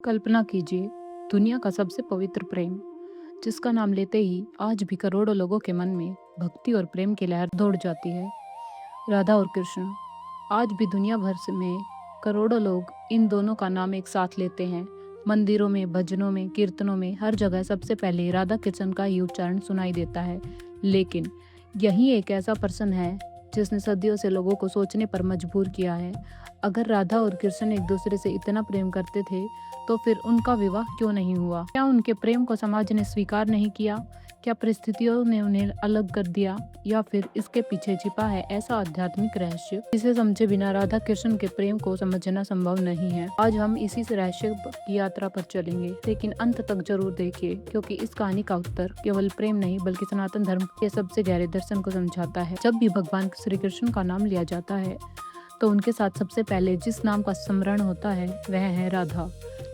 कल्पना कीजिए, दुनिया का सबसे पवित्र प्रेम, जिसका नाम लेते ही आज भी करोड़ों लोगों के मन में भक्ति और प्रेम की लहर दौड़ जाती है। राधा और कृष्ण। आज भी दुनिया भर से में करोड़ों लोग इन दोनों का नाम एक साथ लेते हैं। मंदिरों में, भजनों में, कीर्तनों में, हर जगह सबसे पहले राधा कृष्ण का ही उच्चारण सुनाई देता है। लेकिन यही एक ऐसा पर्सन है जिसने सदियों से लोगों को सोचने पर मजबूर किया है। अगर राधा और कृष्ण एक दूसरे से इतना प्रेम करते थे तो फिर उनका विवाह क्यों नहीं हुआ? क्या उनके प्रेम को समाज ने स्वीकार नहीं किया? क्या परिस्थितियों ने उन्हें अलग कर दिया? या फिर इसके पीछे छिपा है ऐसा आध्यात्मिक रहस्य जिसे समझे बिना राधा कृष्ण के प्रेम को समझना संभव नहीं है। आज हम इसी से रहस्य की यात्रा पर चलेंगे, लेकिन अंत तक जरूर देखिए, क्योंकि इस कहानी का उत्तर केवल प्रेम नहीं बल्कि सनातन धर्म के सबसे गहरे दर्शन को समझाता है। जब भी भगवान श्री कृष्ण का नाम लिया जाता है तो उनके साथ सबसे पहले जिस नाम का स्मरण होता है वह है राधा।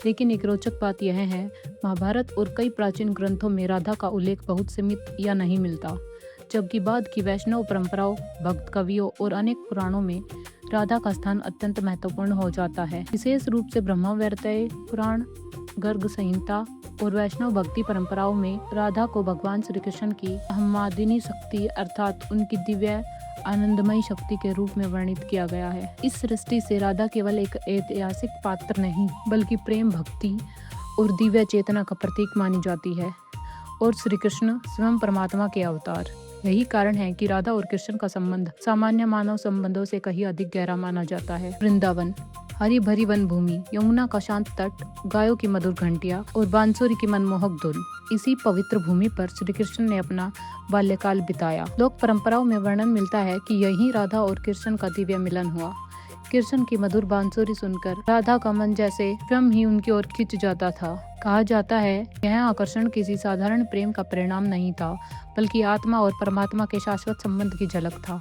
लेकिन एक रोचक बात यह है, महाभारत और कई प्राचीन ग्रंथों में राधा का उल्लेख बहुत सीमित या नहीं मिलता, जबकि बाद की वैष्णव परंपराओं, भक्त कवियों और अनेक पुराणों में राधा का स्थान अत्यंत महत्वपूर्ण हो जाता है। विशेष रूप से ब्रह्मवैवर्त पुराण, गर्ग संहिता और वैष्णव भक्ति परंपराओं में राधा को भगवान श्री कृष्ण की अहमादिनी शक्ति अर्थात उनकी दिव्य आनंदमयी शक्ति के रूप में वर्णित किया गया है। इस सृष्टि से राधा केवल एक ऐतिहासिक पात्र नहीं बल्कि प्रेम, भक्ति और दिव्य चेतना का प्रतीक मानी जाती है, और श्री कृष्ण स्वयं परमात्मा के अवतार। यही कारण है कि राधा और कृष्ण का संबंध सामान्य मानव संबंधों से कहीं अधिक गहरा माना जाता है। वृंदावन, हरी भरी वन भूमि, यमुना का शांत तट, गायों की मधुर घंटियां और बांसुरी की मनमोहक धुन, इसी पवित्र भूमि पर श्री कृष्ण ने अपना बाल्यकाल बिताया। लोक परंपराओं में वर्णन मिलता है कि यही राधा और कृष्ण का दिव्य मिलन हुआ। कृष्ण की मधुर बांसुरी सुनकर राधा का मन जैसे स्वयं ही उनकी ओर खिंच जाता था। कहा जाता है यह आकर्षण किसी साधारण प्रेम का परिणाम नहीं था, बल्कि आत्मा और परमात्मा के शाश्वत संबंध की झलक था।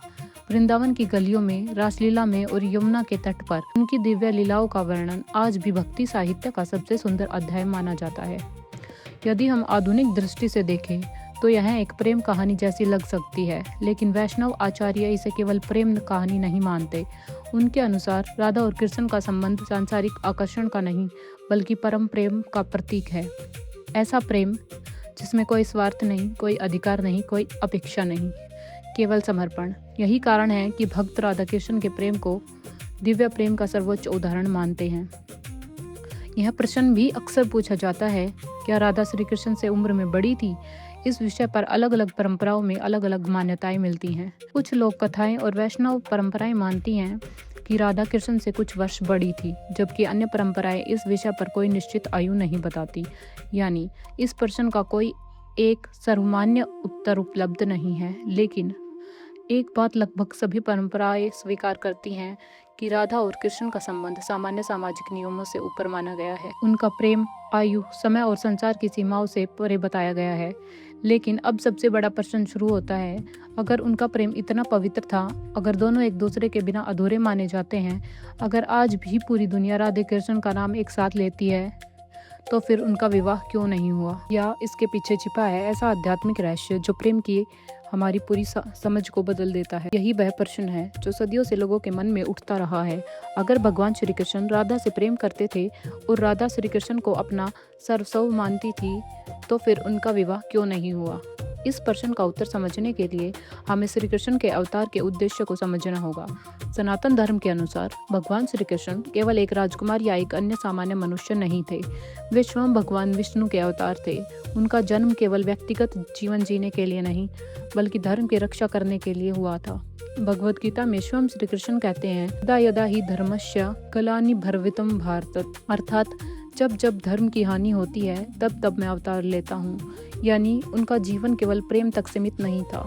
वृंदावन की गलियों में, रासलीला में और यमुना के तट पर उनकी दिव्य लीलाओं का वर्णन आज भी भक्ति साहित्य का सबसे सुंदर अध्याय माना जाता है। यदि हम आधुनिक दृष्टि से देखें तो यह एक प्रेम कहानी जैसी लग सकती है, लेकिन वैष्णव आचार्य इसे केवल प्रेम कहानी नहीं मानते। उनके अनुसार राधा और कृष्ण का संबंध सांसारिक आकर्षण का नहीं बल्कि परम प्रेम का प्रतीक है। ऐसा प्रेम जिसमें कोई स्वार्थ नहीं, कोई अधिकार नहीं, कोई अपेक्षा नहीं, केवल समर्पण। यही कारण है कि भक्त राधा कृष्ण के प्रेम को दिव्य प्रेम का सर्वोच्च उदाहरण मानते हैं। यह प्रश्न भी अक्सर पूछा जाता है, क्या राधा श्री कृष्ण से उम्र में बड़ी थी? इस विषय पर अलग अलग परंपराओं में अलग अलग मान्यताएं मिलती हैं। कुछ लोक कथाएं और वैष्णव परंपराएं मानती हैं कि राधा कृष्ण से कुछ वर्ष बड़ी थी, जबकि अन्य परंपराएं इस विषय पर कोई निश्चित आयु नहीं बताती। यानी इस प्रश्न का कोई एक सर्वमान्य उत्तर उपलब्ध नहीं है। लेकिन एक बात लगभग सभी परंपराएं स्वीकार करती हैं कि राधा और कृष्ण का संबंध सामान्य सामाजिक नियमों से ऊपर माना गया है। उनका प्रेम आयु, समय और संसार की सीमाओं से परे बताया गया है। लेकिन अब सबसे बड़ा प्रश्न शुरू होता है, अगर उनका प्रेम इतना पवित्र था, अगर दोनों एक दूसरे के बिना अधूरे माने जाते हैं, अगर आज भी पूरी दुनिया राधे कृष्ण का नाम एक साथ लेती है, तो फिर उनका विवाह क्यों नहीं हुआ? या इसके पीछे छिपा है ऐसा आध्यात्मिक रहस्य जो प्रेम की हमारी पूरी समझ को बदल देता है? यही वह प्रश्न है जो सदियों से लोगों के मन में उठता रहा है। अगर भगवान श्री कृष्ण राधा से प्रेम करते थे और राधा श्री कृष्ण को अपना सर्वस्व मानती थी, तो फिर उनका विवाह क्यों नहीं हुआ? इस प्रश्न का उत्तर समझने के लिए हमें श्री कृष्ण के अवतार के उद्देश्य को समझना होगा। सनातन धर्म के अनुसार भगवान श्री कृष्ण केवल एक राजकुमार या एक अन्य सामान्य मनुष्य नहीं थे। वे स्वयं भगवान विष्णु के अवतार थे। उनका जन्म केवल व्यक्तिगत जीवन जीने के लिए नहीं बल्कि धर्म की रक्षा करने के लिए हुआ था। भगवद गीता में स्वयं श्री कृष्ण कहते हैं, यदा यदा ही धर्मस्य ग्लानिर्भवितुम भारत, अर्थात जब जब धर्म की हानि होती है तब तब मैं अवतार लेता हूँ। यानी उनका जीवन केवल प्रेम तक सीमित नहीं था।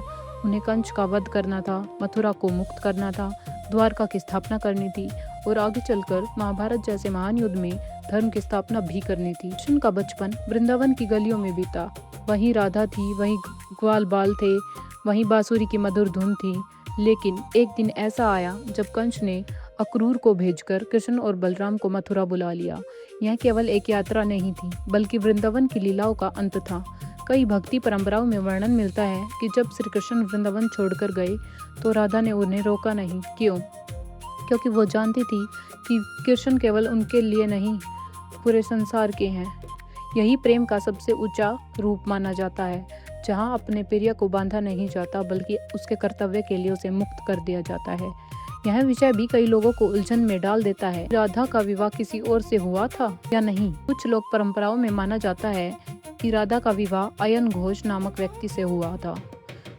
उन्हें कंस का वध करना था, मथुरा को मुक्त करना था, द्वारका की स्थापना करनी थी और आगे चलकर महाभारत जैसे महान युद्ध में धर्म की स्थापना भी करनी थी। कृष्ण का बचपन वृंदावन की गलियों में बीता। वहीं राधा थी, वहीं ग्वाल बाल थे, वहीं बांसुरी की मधुर धुन थी। लेकिन एक दिन ऐसा आया जब कंस ने अक्रूर को भेजकर कृष्ण और बलराम को मथुरा बुला लिया। यह केवल एक यात्रा नहीं थी बल्कि वृंदावन की लीलाओं का अंत था। कई भक्ति परंपराओं में वर्णन मिलता है कि जब श्री कृष्ण वृंदावन छोड़कर गए तो राधा ने उन्हें रोका नहीं। क्यों? क्योंकि वो जानती थी कि कृष्ण केवल उनके लिए नहीं पूरे संसार के हैं। यही प्रेम का सबसे ऊंचा रूप माना जाता है, जहाँ अपने प्रिय को बांधा नहीं जाता बल्कि उसके कर्तव्य के लिए उसे मुक्त कर दिया जाता है। यह विषय भी कई लोगों को उलझन में डाल देता है। राधा का विवाह किसी और से हुआ था या नहीं? कुछ लोक परंपराओं में माना जाता है कि राधा का विवाह अयन घोष नामक व्यक्ति से हुआ था।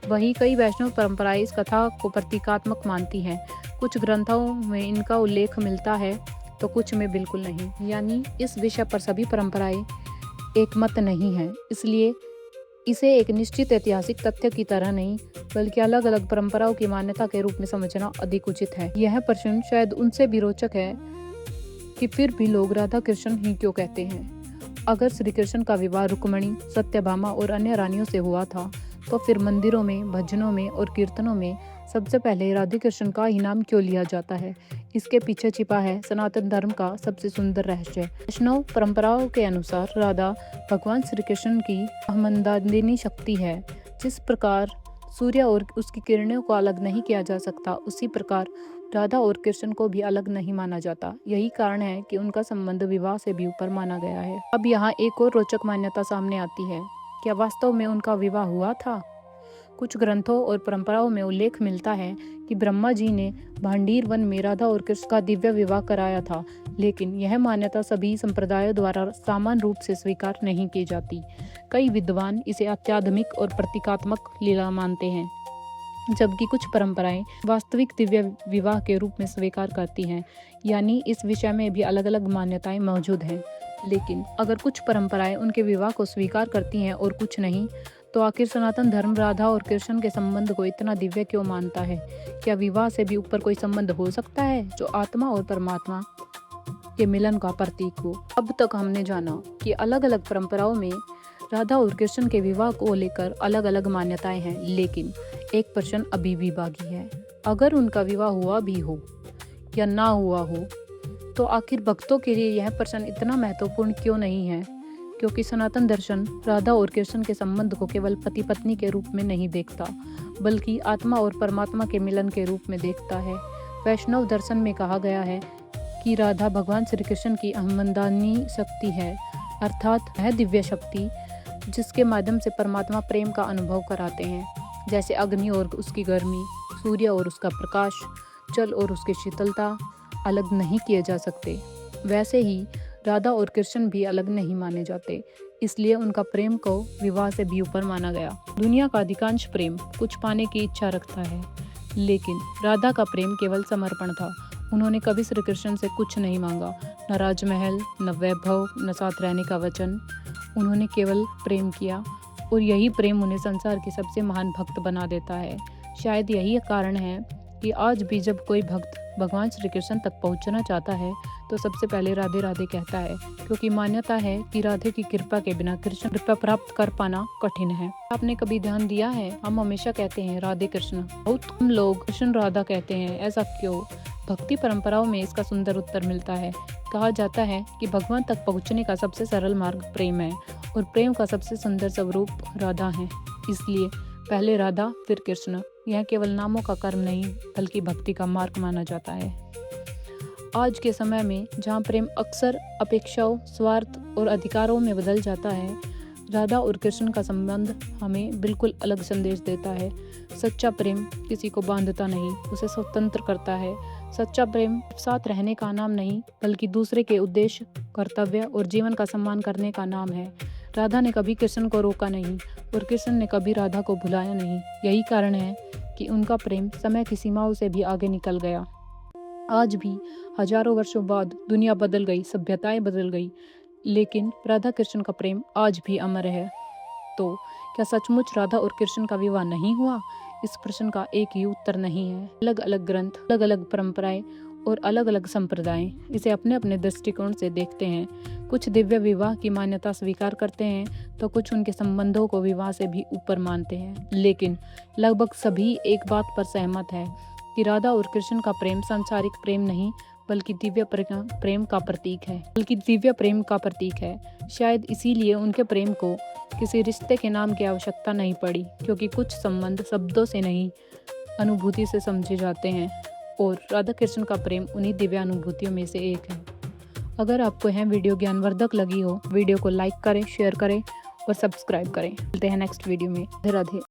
वहीं कई वैष्णव परंपराएं इस कथा को प्रतीकात्मक मानती हैं। कुछ ग्रंथों में इनका उल्लेख मिलता है तो कुछ में बिल्कुल नहीं। यानी इस विषय पर सभी परंपराएं एक मत नहीं है, इसलिए इसे एक निश्चित ऐतिहासिक तथ्य की तरह नहीं बल्कि अलग अलग परंपराओं की मान्यता के रूप में समझना अधिक उचित है। यह प्रश्न शायद उनसे भी रोचक है कि फिर भी लोग राधा कृष्ण ही क्यों कहते हैं। अगर श्री कृष्ण का विवाह रुक्मिणी, सत्यभामा और अन्य रानियों से हुआ था तो फिर मंदिरों में, भजनों में और कीर्तनों में सबसे पहले राधे कृष्ण का ही नाम क्यों लिया जाता है? इसके पीछे छिपा है सनातन धर्म का सबसे सुंदर रहस्य। वैष्णव परंपराओं के अनुसार राधा भगवान श्री कृष्ण की आमंदादिनी शक्ति है। जिस प्रकार सूर्य और उसकी किरणों को अलग नहीं किया जा सकता, उसी प्रकार राधा और कृष्ण को भी अलग नहीं माना जाता। यही कारण है कि उनका संबंध विवाह से भी ऊपर माना गया है। अब यहाँ एक और रोचक मान्यता सामने आती है। क्या वास्तव में उनका विवाह हुआ था? कुछ ग्रंथों और परंपराओं में उल्लेख मिलता है कि ब्रह्मा जी ने भांडीर वन में राधा और कृष्ण का दिव्य विवाह कराया था, लेकिन यह मान्यता सभी संप्रदायों द्वारा समान रूप से स्वीकार नहीं की जाती। कई विद्वान इसे अत्याधुनिक और प्रतीकात्मक लीला मानते हैं, जबकि कुछ परंपराएं वास्तविक दिव्य विवाह के रूप में स्वीकार करती हैं। यानी इस विषय में भी अलग अलग मान्यताएं मौजूद हैं। लेकिन अगर कुछ परंपराएं उनके विवाह को स्वीकार करती हैं और कुछ नहीं, तो आखिर सनातन धर्म राधा और कृष्ण के संबंध को इतना दिव्य क्यों मानता है? क्या विवाह से भी ऊपर कोई संबंध हो सकता है जो आत्मा और परमात्मा के मिलन का प्रतीक हो? अब तक हमने जाना कि अलग अलग परंपराओं में राधा और कृष्ण के विवाह को लेकर अलग अलग मान्यताएं हैं, लेकिन एक प्रश्न अभी भी बाकी है। अगर उनका विवाह हुआ भी हो या ना हुआ हो, तो आखिर भक्तों के लिए यह प्रश्न इतना महत्वपूर्ण क्यों नहीं है? क्योंकि सनातन दर्शन राधा और कृष्ण के संबंध को केवल पति पत्नी के रूप में नहीं देखता, बल्कि आत्मा और परमात्मा के मिलन के रूप में देखता है। वैष्णव दर्शन में कहा गया है कि राधा भगवान श्री कृष्ण की आमंदानी शक्ति है, अर्थात वह दिव्य शक्ति जिसके माध्यम से परमात्मा प्रेम का अनुभव कराते हैं। जैसे अग्नि और उसकी गर्मी, सूर्य और उसका प्रकाश, जल और उसकी शीतलता अलग नहीं किए जा सकते, वैसे ही राधा और कृष्ण भी अलग नहीं माने जाते। इसलिए उनका प्रेम को विवाह से भी ऊपर माना गया। दुनिया का अधिकांश प्रेम कुछ पाने की इच्छा रखता है, लेकिन राधा का प्रेम केवल समर्पण था। उन्होंने कभी श्री कृष्ण से कुछ नहीं मांगा, न राजमहल, न वैभव, न साथ रहने का वचन। उन्होंने केवल प्रेम किया और यही प्रेम उन्हें संसार के सबसे महान भक्त बना देता है। शायद यही कारण है कि आज भी जब कोई भक्त भगवान श्री कृष्ण तक पहुंचना चाहता है तो सबसे पहले राधे राधे कहता है, क्योंकि मान्यता है कि राधे की कृपा के बिना कृष्ण कृपा प्राप्त कर पाना कठिन है। आपने कभी ध्यान दिया है, हम हमेशा कहते हैं राधे कृष्ण, बहुत कम लोग कृष्ण राधा कहते हैं। ऐसा क्यों? भक्ति परंपराओं में इसका सुंदर उत्तर मिलता है। कहा जाता है कि भगवान तक पहुंचने का सबसे सरल मार्ग प्रेम है और प्रेम का सबसे सुंदर स्वरूप राधा है। इसलिए पहले राधा फिर कृष्ण। यह केवल नामों का कर्म नहीं बल्कि भक्ति का मार्ग माना जाता है। आज के समय में जहाँ प्रेम अक्सर अपेक्षाओं, स्वार्थ और अधिकारों में बदल जाता है, राधा और कृष्ण का संबंध हमें बिल्कुल अलग संदेश देता है। सच्चा प्रेम किसी को बांधता नहीं, उसे स्वतंत्र करता है। सच्चा प्रेम साथ रहने का नाम नहीं बल्कि दूसरे के उद्देश्य, कर्तव्य और जीवन का सम्मान करने का नाम है। राधा ने कभी कृष्ण को रोका नहीं और कृष्ण ने कभी राधा को भुलाया नहीं। यही कारण है कि उनका प्रेम समय की सीमाओं से भी आगे निकल गया। आज भी हजारों वर्षों बाद दुनिया बदल गई, सभ्यताएं बदल गई, लेकिन राधा कृष्ण का प्रेम आज भी अमर है। तो क्या सचमुच राधा और कृष्ण का विवाह नहीं हुआ? इस प्रश्न का एक ही उत्तर नहीं है। अलग अलग ग्रंथ, अलग अलग परंपराएं और अलग अलग संप्रदाय इसे अपने अपने दृष्टिकोण से देखते हैं। कुछ दिव्य विवाह की मान्यता स्वीकार करते हैं तो कुछ उनके संबंधों को विवाह से भी ऊपर मानते हैं। लेकिन लगभग सभी एक बात पर सहमत है कि राधा और कृष्ण का प्रेम सांसारिक प्रेम नहीं बल्कि दिव्य प्रेम का प्रतीक है। शायद इसीलिए उनके प्रेम को किसी रिश्ते के नाम की आवश्यकता नहीं पड़ी, क्योंकि कुछ संबंध शब्दों से नहीं अनुभूति से समझे जाते हैं और राधा कृष्ण का प्रेम उन्हीं दिव्य अनुभूतियों में से एक है। अगर आपको यह वीडियो ज्ञानवर्धक लगी हो, वीडियो को लाइक करें, शेयर करें और सब्सक्राइब करें। मिलते हैं नेक्स्ट वीडियो में। राधे राधे।